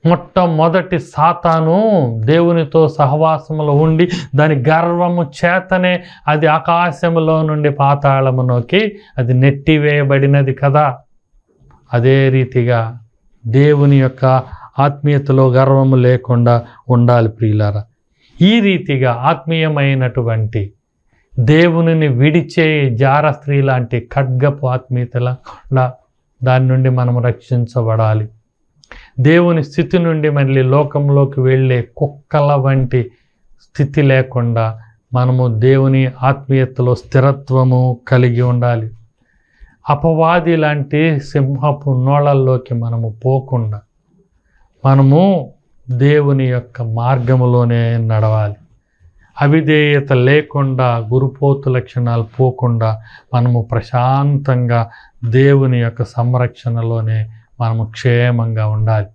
మొట్టమొదటి సాతాను దేవునితో సహవాసములో ఉండి దాని గర్వము చేతనే అది ఆకాశములో నుండి పాతాళములోకి అది నెట్టివేయబడినది కదా. అదే రీతిగా దేవుని యొక్క ఆత్మీయతలో గర్వము లేకుండా ఉండాలి ప్రియులారా. ఈ రీతిగా ఆత్మీయమైనటువంటి దేవునిని విడిచే జార స్త్రీ లాంటి ఖడ్గపు ఆత్మీయతల దాని నుండి మనం రక్షించబడాలి. దేవుని స్థితి నుండి మళ్ళీ లోకంలోకి వెళ్ళే కుక్కల వంటి స్థితి లేకుండా మనము దేవుని ఆత్మీయతలో స్థిరత్వము కలిగి ఉండాలి. అపవాది లాంటి సింహపు నోళ్ళల్లోకి మనము పోకుండా మనము దేవుని యొక్క మార్గములోనే నడవాలి. అవిధేయత లేకుండా గురుపోతు లక్షణాలు పోకుండా మనము ప్రశాంతంగా దేవుని యొక్క సంరక్షణలోనే మనము క్షేమంగా ఉండాలి.